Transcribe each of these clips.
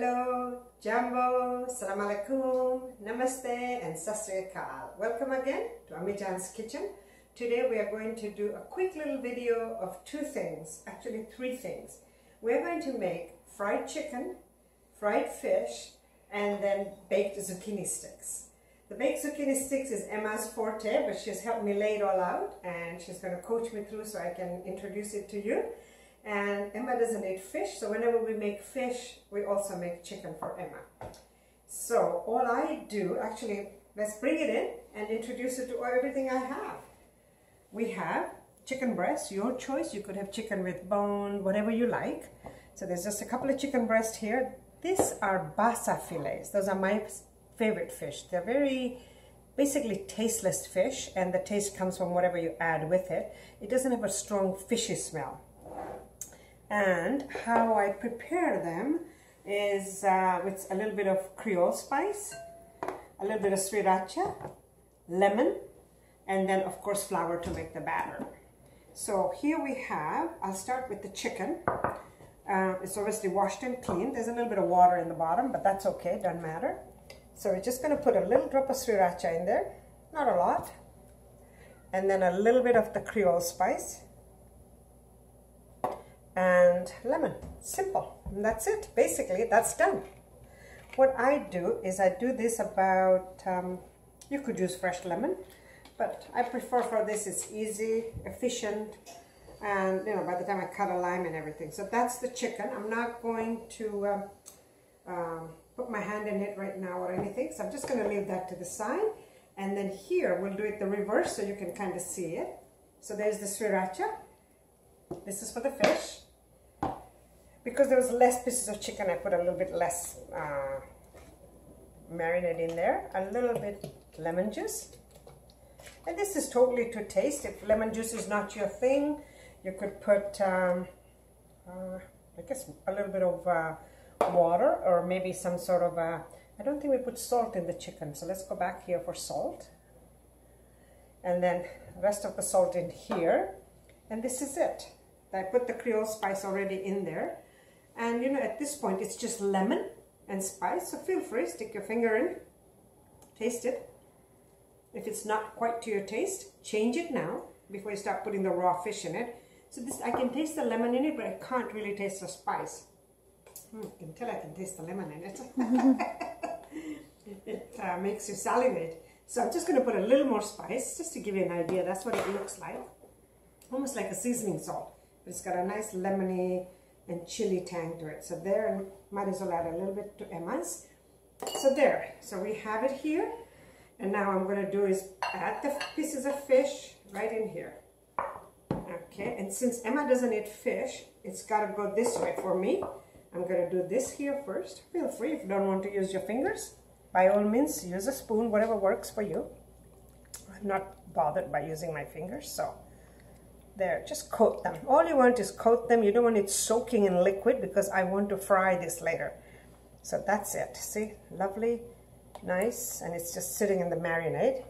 Hello, Jambo, Salam Alaikum, Namaste and Sasri Akal. Welcome again to Ammijaan's Kitchen. Today we are going to do a quick little video of two things, actually three things. We're going to make fried chicken, fried fish, and then baked zucchini sticks. The baked zucchini sticks is Emma's forte, but she's helped me lay it all out and she's going to coach me through so I can introduce it to you. And Emma doesn't eat fish, so whenever we make fish, we also make chicken for Emma. So all I do, actually, let's bring it in and introduce it to everything I have. We have chicken breast, your choice. You could have chicken with bone, whatever you like. So there's just a couple of chicken breast here. These are Basa fillets. Those are my favorite fish. They're very basically tasteless fish, and the taste comes from whatever you add with it. It doesn't have a strong fishy smell. And how I prepare them is with a little bit of Creole spice, a little bit of Sriracha, lemon, and then of course flour to make the batter. So here we have, I'll start with the chicken. It's obviously washed and cleaned. There's a little bit of water in the bottom, but that's okay, doesn't matter. So we're just going to put a little drop of Sriracha in there, not a lot, and then a little bit of the Creole spice. And lemon. Simple. And that's it. Basically, that's done. What I do is I do this about, you could use fresh lemon, but I prefer for this, it's easy, efficient, and you know, by the time I cut a lime and everything. So that's the chicken. I'm not going to put my hand in it right now or anything, so I'm just going to leave that to the side. And then here, we'll do it the reverse so you can kind of see it. So there's the Sriracha. This is for the fish. Because there was less pieces of chicken, I put a little bit less marinade in there. A little bit lemon juice. And this is totally to taste. If lemon juice is not your thing, you could put, I guess, a little bit of water or maybe some sort of, I don't think we put salt in the chicken. So let's go back here for salt. And then the rest of the salt in here. And this is it. I put the Creole spice already in there. And you know, at this point, it's just lemon and spice. So feel free, stick your finger in, taste it. If it's not quite to your taste, change it now before you start putting the raw fish in it. So this, I can taste the lemon in it, but I can't really taste the spice. You can tell I can taste the lemon in it. It makes you salivate. So I'm just going to put a little more spice, just to give you an idea. That's what it looks like. Almost like a seasoning salt. But it's got a nice lemony and chili tang to it. So there, and might as well add a little bit to Emma's. So there, so we have it here. And now I'm going to do is add the pieces of fish right in here. Okay, and since Emma doesn't eat fish, it's got to go this way for me. I'm going to do this here first. Feel free if you don't want to use your fingers. By all means, use a spoon, whatever works for you. I'm not bothered by using my fingers, so there, just coat them. All you want is coat them. You don't want it soaking in liquid because I want to fry this later. So that's it. See, lovely, nice, and it's just sitting in the marinade.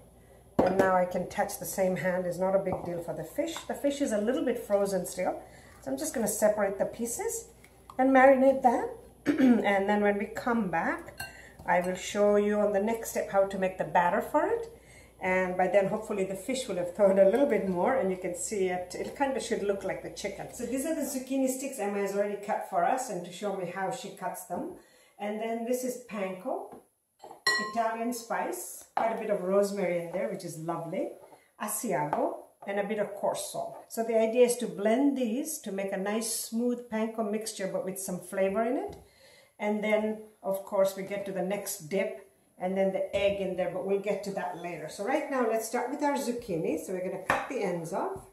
And now I can touch the same hand. It's not a big deal for the fish. The fish is a little bit frozen still. So I'm just going to separate the pieces and marinate that. And then when we come back, I will show you on the next step how to make the batter for it. And by then, hopefully, the fish will have thawed a little bit more, and you can see it. It kind of should look like the chicken. So these are the zucchini sticks Emma has already cut for us, and to show me how she cuts them. And then this is Panko, Italian spice, quite a bit of rosemary in there, which is lovely. Asiago, and a bit of coarse salt. So the idea is to blend these to make a nice smooth Panko mixture, but with some flavor in it. And then, of course, we get to the next dip. And then the egg in there, but we'll get to that later. So right now, let's start with our zucchini. So we're going to cut the ends off.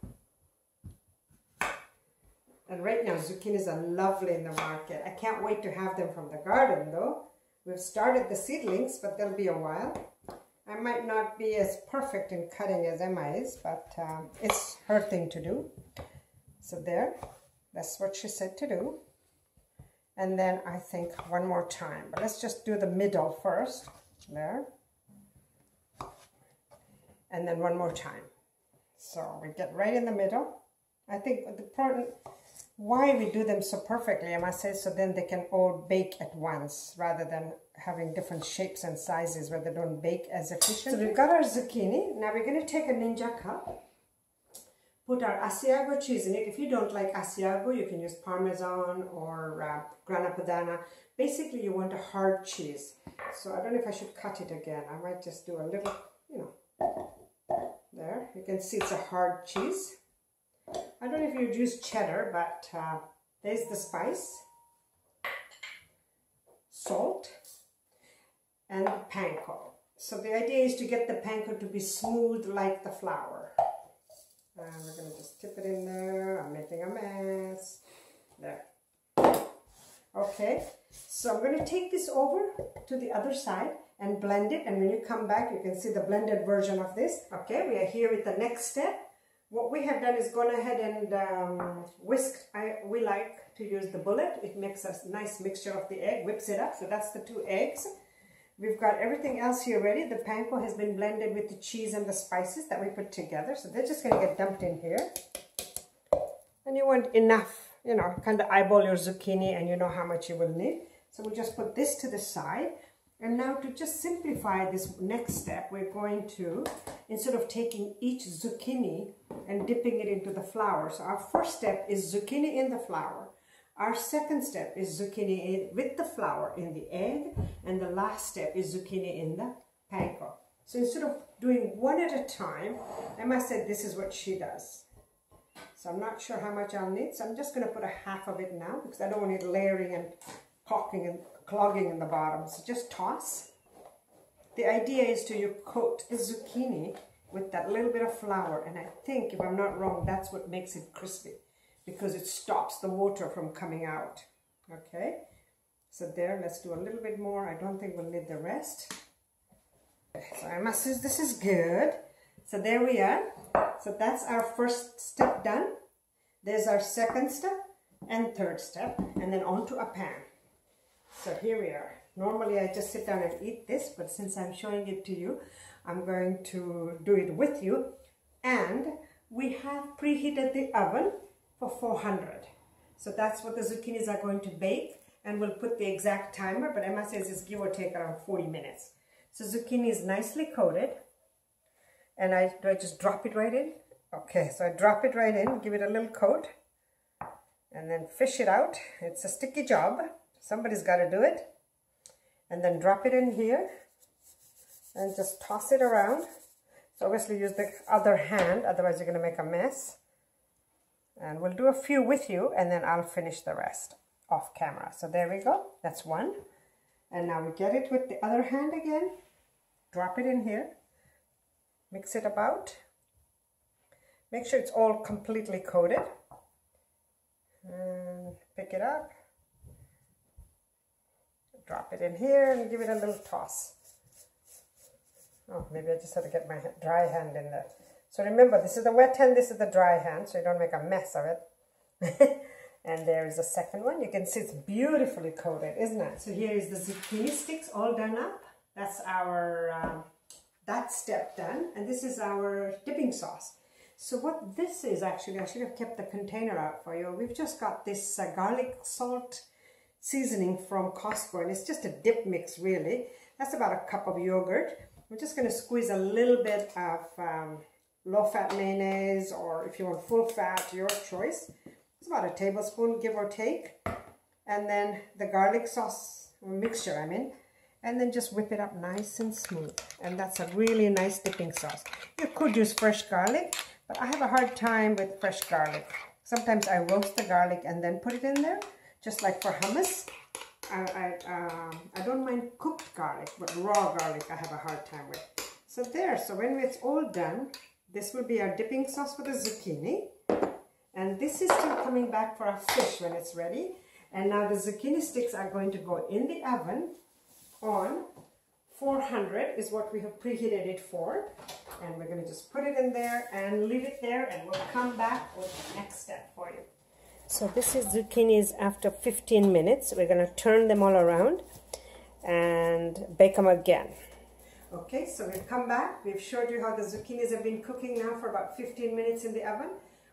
And right now, zucchinis are lovely in the market. I can't wait to have them from the garden, though. We've started the seedlings, but they'll be a while. I might not be as perfect in cutting as Emma is, but it's her thing to do. So there, that's what she said to do. And then I think one more time. But let's just do the middle first. There, and then one more time. So we get right in the middle. I think the important why we do them so perfectly, I must say, so then they can all bake at once rather than having different shapes and sizes where they don't bake as efficiently. So we've got our zucchini. Now we're going to take a Ninja cup, put our Asiago cheese in it. If you don't like Asiago, you can use Parmesan or Grana Padano. Basically, you want a hard cheese. So I don't know if I should cut it again. I might just do a little, you know, there. You can see it's a hard cheese. I don't know if you'd use cheddar, but there's the spice, salt, and the panko. So the idea is to get the panko to be smooth like the flour. And we're going to just tip it in there. I'm making a mess. There. Okay, so I'm going to take this over to the other side and blend it. And when you come back, you can see the blended version of this. Okay, we are here with the next step. What we have done is gone ahead and whisked. We like to use the bullet. It makes a nice mixture of the egg, whips it up. So that's the 2 eggs. We've got everything else here ready. The panko has been blended with the cheese and the spices that we put together. So they're just going to get dumped in here. And you want enough, you know, kind of eyeball your zucchini and you know how much you will need. So we'll just put this to the side. And now to just simplify this next step, we're going to, instead of taking each zucchini and dipping it into the flour. So our first step is zucchini in the flour. Our second step is zucchini with the flour in the egg. And the last step is zucchini in the panko. So instead of doing one at a time, Emma said this is what she does. So I'm not sure how much I'll need. So I'm just going to put a half of it now because I don't want it layering and clogging in the bottom. So just toss. The idea is to you coat the zucchini with that little bit of flour, and I think, if I'm not wrong, that's what makes it crispy because it stops the water from coming out. Okay, so there, let's do a little bit more. I don't think we'll need the rest. So I must say this is good. So there we are. So that's our first step done. There's our second step and third step, and then onto a pan. So here we are. Normally I just sit down and eat this, but since I'm showing it to you, I'm going to do it with you. And we have preheated the oven for 400. So that's what the zucchinis are going to bake, and we'll put the exact timer, but Emma says it's give or take around 40 minutes. So zucchini is nicely coated, and do I just drop it right in? Okay, so I drop it right in, give it a little coat, and then fish it out. It's a sticky job. Somebody's got to do it. And then drop it in here and just toss it around. So obviously use the other hand, otherwise you're going to make a mess. And we'll do a few with you, and then I'll finish the rest off camera. So there we go. That's one. And now we get it with the other hand again. Drop it in here. Mix it about. Make sure it's all completely coated. And pick it up. Drop it in here and give it a little toss. Oh, maybe I just have to get my dry hand in there. So remember, this is the wet hand, this is the dry hand, so you don't make a mess of it. And there is the second one. You can see it's beautifully coated, isn't it? So here is the zucchini sticks all done up. That's our, that step done. And this is our dipping sauce. So what this is actually, I should have kept the container out for you. We've just got this garlic salt seasoning from Costco, and it's just a dip mix really. That's about a cup of yogurt. We're just going to squeeze a little bit of low-fat mayonnaise, or if you want full fat, your choice. It's about a tablespoon, give or take. And then the garlic sauce mixture, and then just whip it up nice and smooth. And that's a really nice dipping sauce. You could use fresh garlic, but I have a hard time with fresh garlic. Sometimes I roast the garlic and then put it in there. Just like for hummus, I don't mind cooked garlic, but raw garlic I have a hard time with. So there, so when it's all done, this will be our dipping sauce for the zucchini. And this is still coming back for our fish when it's ready. And now the zucchini sticks are going to go in the oven on 400 is what we have preheated it for. And we're going to just put it in there and leave it there, and we'll come back with the next step for you. So this is zucchinis after 15 minutes. We're going to turn them all around and bake them again. Okay, so we've come back. We've showed you how the zucchinis have been cooking now for about 15 minutes in the oven.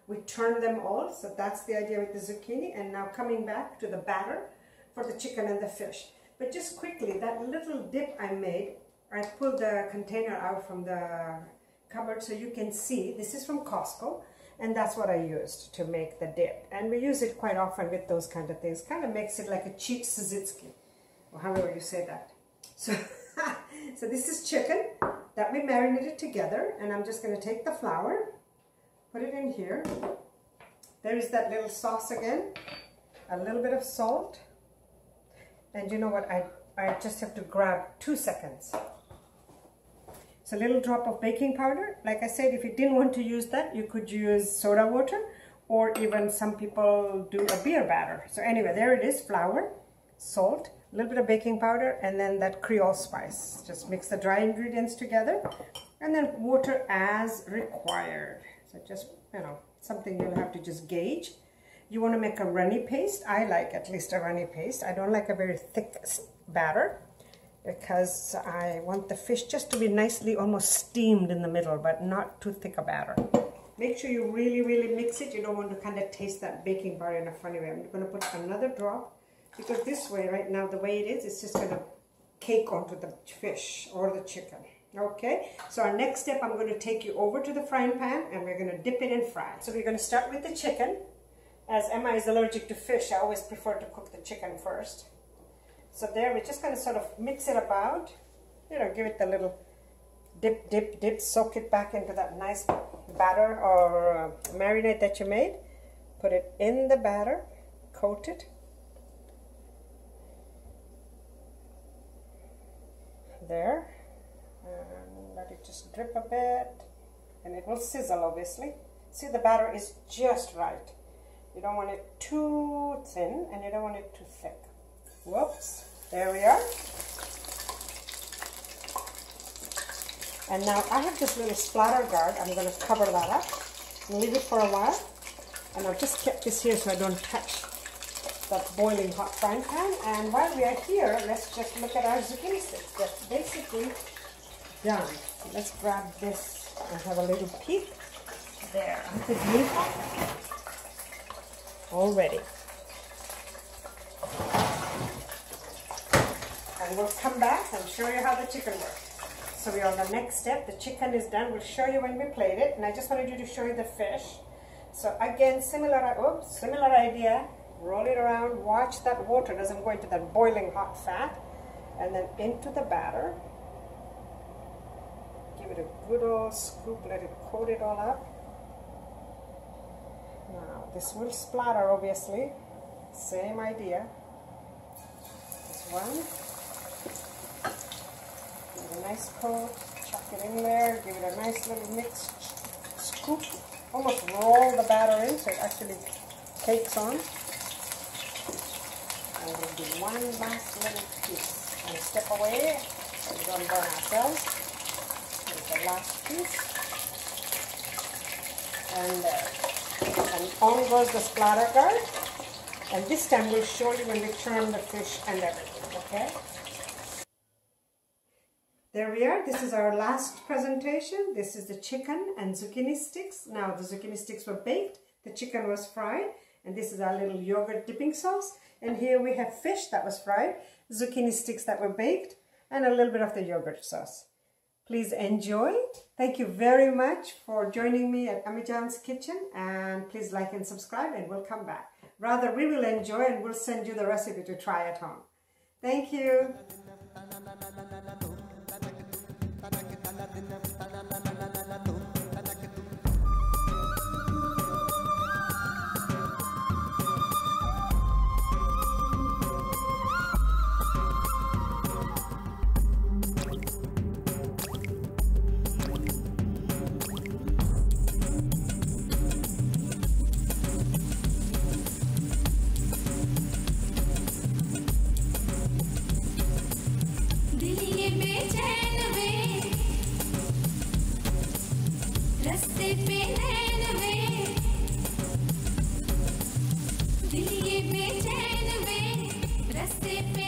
we turn them all. So that's the idea with the zucchini. And now coming back to the batter for the chicken and the fish. But just quickly, that little dip I made, I pulled the container out from the cupboard so you can see. This is from Costco, and that's what I used to make the dip. And we use it quite often with those kind of things. Kind of makes it like a cheap tzatziki, or however you say that. So, so this is chicken that we marinated together, and I'm just going to take the flour, put it in here. There is that little sauce again, a little bit of salt, and you know what, I just have to grab 2 seconds. So a little drop of baking powder. Like I said, if you didn't want to use that, you could use soda water, or even some people do a beer batter. So anyway, there it is, flour, salt, a little bit of baking powder, and then that Creole spice. Just mix the dry ingredients together, and then water as required. So just, you know, something you'll have to just gauge. You want to make a runny paste. I like at least a runny paste. I don't like a very thick batter, because I want the fish just to be nicely almost steamed in the middle, but not too thick a batter. Make sure you really, really mix it. You don't want to kind of taste that baking powder in a funny way. I'm going to put another drop, because this way, right now, the way it is, it's just going to cake onto the fish or the chicken. Okay, so our next step, I'm going to take you over to the frying pan, and we're going to dip it and fry. So we're going to start with the chicken. As Emma is allergic to fish, I always prefer to cook the chicken first. So there, we're just going to sort of mix it about, you know, give it the little dip, dip, dip, soak it back into that nice batter or marinade that you made. Put it in the batter, coat it. There, and let it just drip a bit, and it will sizzle, obviously. See, the batter is just right. You don't want it too thin, and you don't want it too thick. Whoops, there we are. And now I have this little splatter guard. I'm going to cover that up and leave it for a while. And I've just kept this here so I don't touch that boiling hot frying pan. And while we are here, let's just look at our zucchini sticks. That's basically done. So let's grab this and have a little peek. There, underneath, all ready. And we'll come back and show you how the chicken works. So we're on the next step. The chicken is done. We'll show you when we plate it. And I just wanted you to show you the fish. So again, similar idea. Roll it around. Watch that water doesn't go into that boiling hot fat. And then into the batter. Give it a good old scoop. Let it coat it all up. Now, this will splatter, obviously. Same idea. This one. Give it a nice coat. Chuck it in there. Give it a nice little mix. Scoop. Almost roll the batter in so it actually cakes on. And we'll do one last little piece. And step away so we don't burn ourselves. Here's the last piece. And there. And on goes the splatter guard. And this time we'll show you when we turn the fish and everything, okay? There we are. This is our last presentation. This is the chicken and zucchini sticks. Now the zucchini sticks were baked, the chicken was fried, and this is our little yogurt dipping sauce. And here we have fish that was fried, zucchini sticks that were baked, and a little bit of the yogurt sauce. Please enjoy. Thank you very much for joining me at Ammijaan's Kitchen, and please like and subscribe, and we'll come back. Rather, we will enjoy and we'll send you the recipe to try at home. Thank you. रस्ते पे नैन में दिल ये बेचैन में रस्ते पे